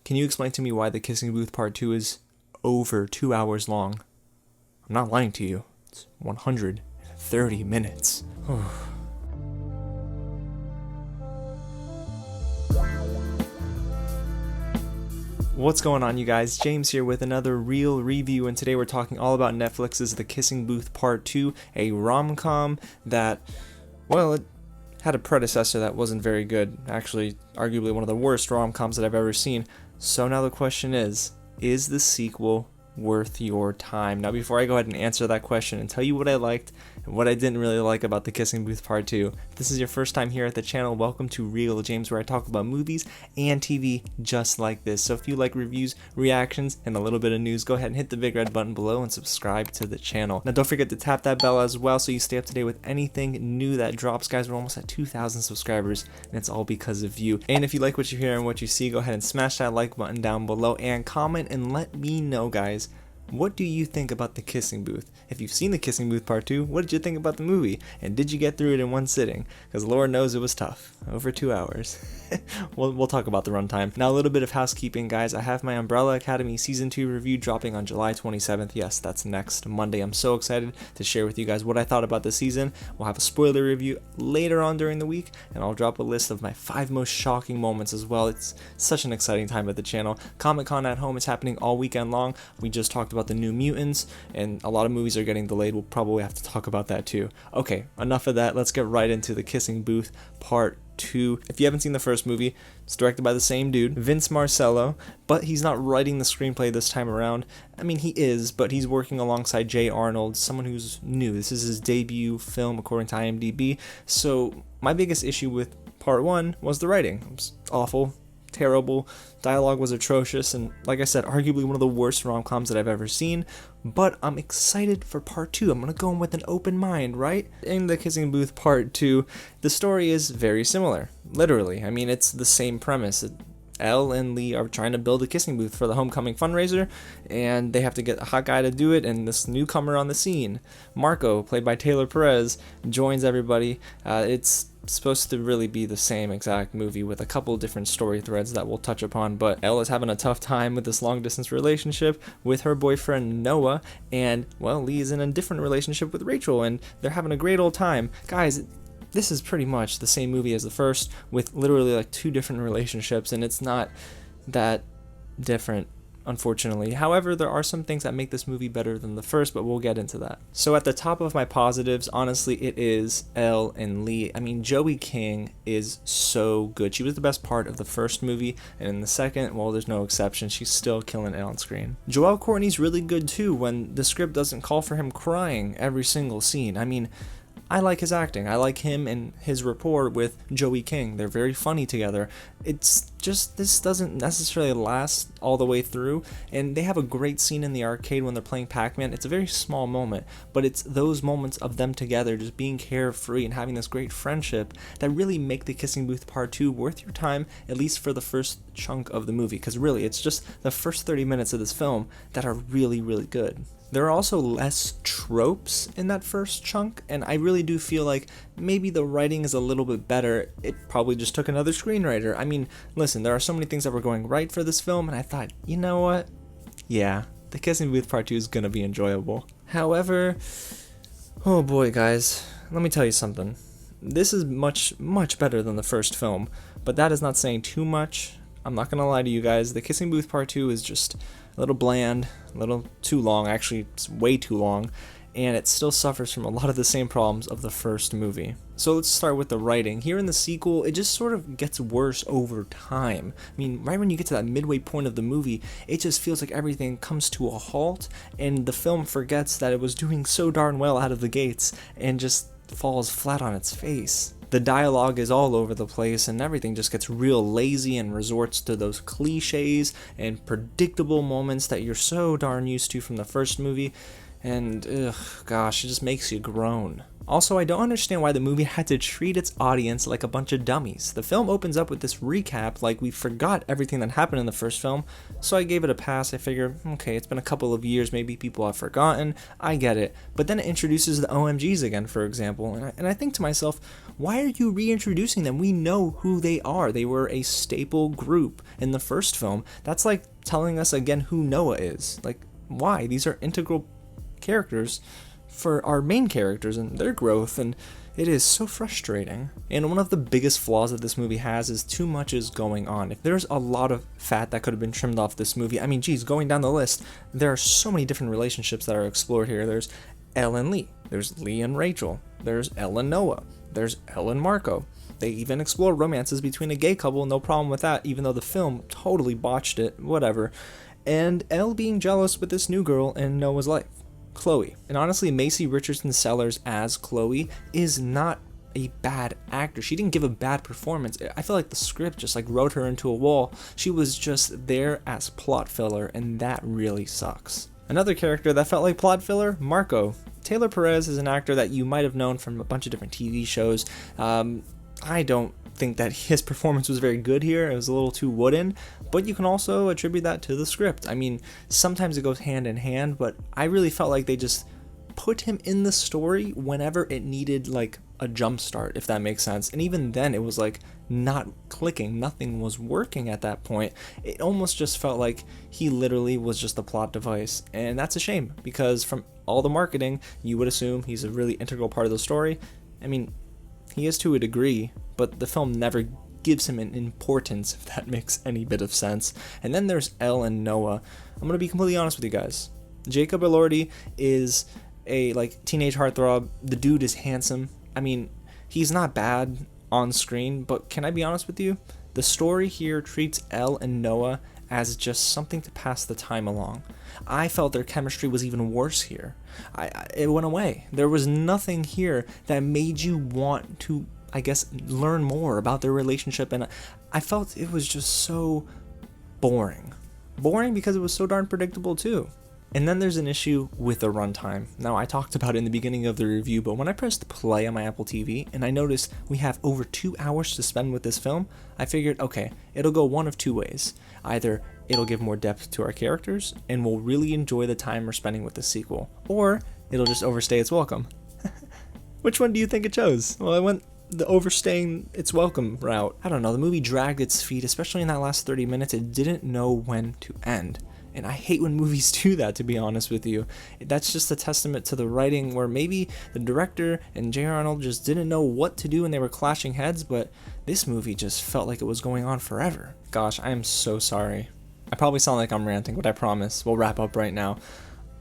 Can you explain to me why The Kissing Booth Part 2 is over 2 hours long? I'm not lying to you. It's 130 minutes. What's going on, you guys? James here with another real review, and today we're talking all about Netflix's The Kissing Booth Part 2, a rom-com that, well, it had a predecessor that wasn't very good. Actually, arguably one of the worst rom-coms that I've ever seen. So now the question is the sequel worth your time? Now, before I go ahead and answer that question and tell you what I liked and what I didn't really like about The Kissing Booth Part 2, if this is your first time here at the channel, welcome to Real James, where I talk about movies and TV just like this. So if you like reviews, reactions, and a little bit of news, go ahead and hit the big red button below and subscribe to the channel. Now, don't forget to tap that bell as well so you stay up to date with anything new that drops. Guys, we're almost at 2,000 subscribers, and it's all because of you. And if you like what you hear and what you see, go ahead and smash that like button down below and comment and let me know, guys, what do you think about The Kissing Booth? If you've seen The Kissing Booth Part 2, what did you think about the movie? And did you get through it in one sitting? Because Lord knows it was tough. Over 2 hours. We'll talk about the runtime. Now, a little bit of housekeeping, guys. I have my Umbrella Academy Season 2 review dropping on July 27th. Yes, that's next Monday. I'm so excited to share with you guys what I thought about the season. We'll have a spoiler review later on during the week, and I'll drop a list of my 5 most shocking moments as well. It's such an exciting time at the channel. Comic-Con at Home is happening all weekend long. We just talked about the New Mutants, and a lot of movies are getting delayed. We'll probably have to talk about that too. Okay, enough of that. Let's get right into The Kissing Booth Part 2. If you haven't seen the first movie, it's directed by the same dude, Vince Marcello, but he's not writing the screenplay this time around. I mean, he is, but he's working alongside Jay Arnold, someone who's new. This is his debut film according to IMDb. So my biggest issue with Part 1 was the writing. It was awful, terrible, dialogue was atrocious, and like I said, arguably one of the worst rom-coms that I've ever seen. But I'm excited for Part 2. I'm gonna go in with an open mind, right? In The Kissing Booth Part 2, the story is very similar, literally. I mean, it's the same premise. Elle and Lee are trying to build a kissing booth for the homecoming fundraiser, and they have to get a hot guy to do it, and this newcomer on the scene, Marco, played by Taylor Perez, joins everybody. It's supposed to really be the same exact movie with a couple different story threads that we'll touch upon, but Elle is having a tough time with this long distance relationship with her boyfriend Noah, and well, Lee is in a different relationship with Rachel, and they're having a great old time. Guys, this is pretty much the same movie as the first, with literally like 2 different relationships, and it's not that different, unfortunately. However, there are some things that make this movie better than the first, but we'll get into that. So at the top of my positives, honestly, it is Elle and Lee. I mean, Joey King is so good. She was the best part of the first movie, and in the second, well, there's no exception. She's still killing it on screen. Courtney's really good too when the script doesn't call for him crying every single scene. I mean, I like his acting. I like him and his rapport with Joey King. They're very funny together. It's just, this doesn't necessarily last all the way through, and they have a great scene in the arcade when they're playing Pac-Man. It's a very small moment, but it's those moments of them together just being carefree and having this great friendship that really make The Kissing Booth Part 2 worth your time, at least for the first chunk of the movie, because really it's just the first 30 minutes of this film that are really, really good. There are also less tropes in that first chunk, and I really do feel like maybe the writing is a little bit better. It probably just took another screenwriter. I mean, listen, there are so many things that were going right for this film, and I thought, you know what? Yeah, The Kissing Booth Part 2 is gonna be enjoyable. However, oh boy, guys, let me tell you something. This is much, much better than the first film, but that is not saying too much. I'm not gonna lie to you guys. The Kissing Booth Part 2 is just a little bland, a little too long. Actually, it's way too long, and it still suffers from a lot of the same problems of the first movie. So let's start with the writing. Here in the sequel, it just sort of gets worse over time. I mean, right when you get to that midway point of the movie, it just feels like everything comes to a halt, and the film forgets that it was doing so darn well out of the gates, and just falls flat on its face. The dialogue is all over the place, and everything just gets real lazy and resorts to those cliches and predictable moments that you're so darn used to from the first movie, and gosh, it just makes you groan. Also, I don't understand why the movie had to treat its audience like a bunch of dummies. The film opens up with this recap like we forgot everything that happened in the first film, so I gave it a pass. I figured, okay, it's been a couple of years, maybe people have forgotten, I get it. But then it introduces the OMGs again, for example, and I think to myself, why are you reintroducing them? We know who they are. They were a staple group in the first film. That's like telling us again who Noah is. Like, why? These are integral characters for our main characters and their growth, and it is so frustrating. And one of the biggest flaws that this movie has is too much is going on. If there's a lot of fat that could have been trimmed off this movie, I mean, geez, going down the list, there are so many different relationships that are explored here. There's Elle and Lee, there's Lee and Rachel, there's Elle and Noah, there's Elle and Marco. They even explore romances between a gay couple, no problem with that, even though the film totally botched it, whatever. And Elle being jealous with this new girl in Noah's life, Chloe. And honestly, Macy Richardson Sellers as Chloe is not a bad actor. She didn't give a bad performance. I feel like the script just like wrote her into a wall. She was just there as plot filler, and that really sucks. Another character that felt like plot filler, Marco. Taylor Perez is an actor that you might have known from a bunch of different TV shows. I don't think that his performance was very good here. It was a little too wooden, but you can also attribute that to the script. I mean, sometimes it goes hand in hand, but I really felt like they just put him in the story whenever it needed like a jump start, if that makes sense. And even then it was like not clicking, nothing was working at that point. It almost just felt like he literally was just a plot device, and that's a shame because from all the marketing you would assume he's a really integral part of the story. I mean, he is to a degree, but the film never gives him an importance, if that makes any bit of sense. And then there's Elle and Noah. I'm gonna be completely honest with you guys. Jacob Elordi is a like teenage heartthrob. The dude is handsome. I mean, he's not bad on screen, but can I be honest with you? The story here treats Elle and Noah as just something to pass the time along. I felt their chemistry was even worse here. It went away. There was nothing here that made you want to, I guess, learn more about their relationship, and I felt it was just so boring. Boring because it was so darn predictable too. And then there's an issue with the runtime. Now, I talked about it in the beginning of the review, but when I pressed play on my Apple TV and I noticed we have over 2 hours to spend with this film, I figured, okay, it'll go one of two ways. Either it'll give more depth to our characters and we'll really enjoy the time we're spending with the sequel, or it'll just overstay its welcome. Which one do you think it chose? Well, I went the overstaying its welcome route. I don't know, the movie dragged its feet, especially in that last 30 minutes. It didn't know when to end. And I hate when movies do that, to be honest with you. That's just a testament to the writing, where maybe the director and J. Arnold just didn't know what to do and they were clashing heads, but this movie just felt like it was going on forever. Gosh, I am so sorry. I probably sound like I'm ranting, but I promise we'll wrap up right now.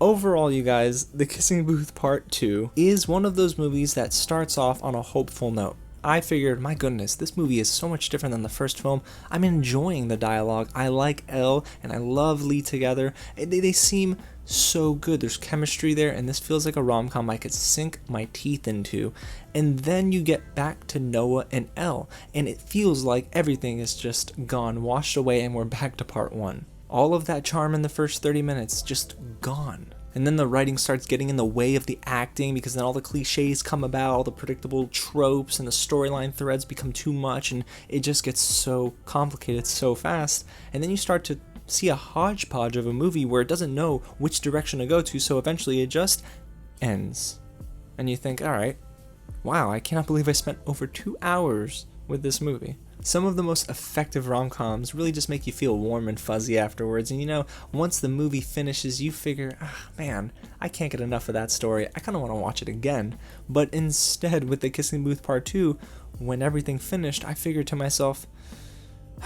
Overall, you guys, The Kissing Booth Part 2 is one of those movies that starts off on a hopeful note. I figured, my goodness, this movie is so much different than the first film. I'm enjoying the dialogue. I like Elle and I love Lee together. They seem so good. There's chemistry there, and this feels like a rom-com I could sink my teeth into. And then you get back to Noah and Elle, and it feels like everything is just gone, washed away, and we're back to part 1. All of that charm in the first 30 minutes, just gone. And then the writing starts getting in the way of the acting, because then all the cliches come about, all the predictable tropes and the storyline threads become too much, and it just gets so complicated so fast. And then you start to see a hodgepodge of a movie where it doesn't know which direction to go to, so eventually it just ends. And you think, alright, wow, I cannot believe I spent over 2 hours with this movie. Some of the most effective rom-coms really just make you feel warm and fuzzy afterwards, and you know, once the movie finishes, you figure, man, I can't get enough of that story, I kind of want to watch it again. But instead, with The Kissing Booth Part 2, when everything finished, I figured to myself,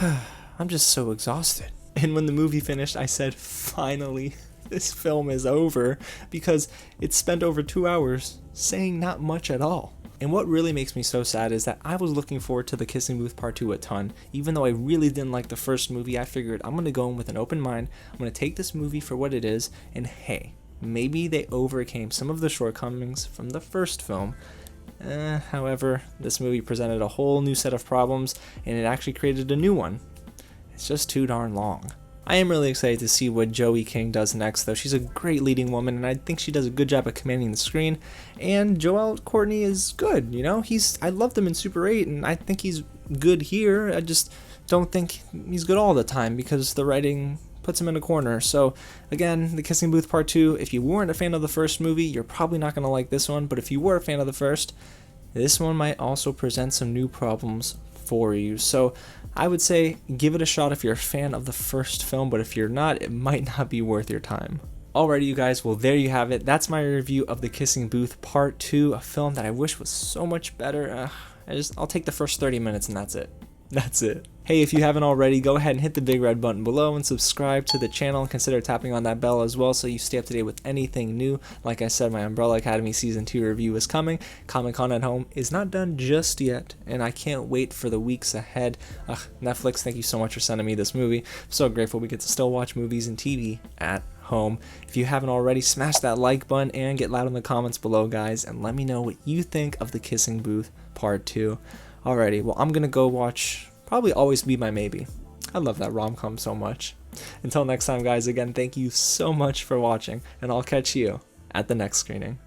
I'm just so exhausted. And when the movie finished, I said, finally, this film is over, because it spent over 2 hours saying not much at all. And what really makes me so sad is that I was looking forward to The Kissing Booth Part 2 a ton. Even though I really didn't like the first movie, I figured I'm going to go in with an open mind. I'm going to take this movie for what it is, and hey, maybe they overcame some of the shortcomings from the first film. However, this movie presented a whole new set of problems, and it actually created a new one. It's just too darn long. I am really excited to see what Joey King does next, though. She's a great leading woman, and I think she does a good job at commanding the screen. And Joel Courtney is good, you know? I loved him in Super 8, and I think he's good here. I just don't think he's good all the time because the writing puts him in a corner. So again, The Kissing Booth Part 2, if you weren't a fan of the first movie, you're probably not going to like this one, but if you were a fan of the first, this one might also present some new problems for you. So I would say give it a shot if you're a fan of the first film, but if you're not, it might not be worth your time. Alrighty, you guys, well, there you have it. That's my review of The Kissing Booth Part 2, a film that I wish was so much better. I'll take the first 30 minutes and that's it. That's it. Hey, if you haven't already, go ahead and hit the big red button below and subscribe to the channel, and consider tapping on that bell as well so you stay up to date with anything new. Like I said, my Umbrella Academy Season 2 review is coming. Comic-Con at Home is not done just yet, and I can't wait for the weeks ahead. Netflix, thank you so much for sending me this movie. I'm so grateful we get to still watch movies and TV at home. If you haven't already, smash that like button and get loud in the comments below, guys, and let me know what you think of The Kissing Booth Part 2. Alrighty, well, I'm gonna go watch probably Always Be My Maybe. I love that rom-com so much. Until next time, guys, again, thank you so much for watching, and I'll catch you at the next screening.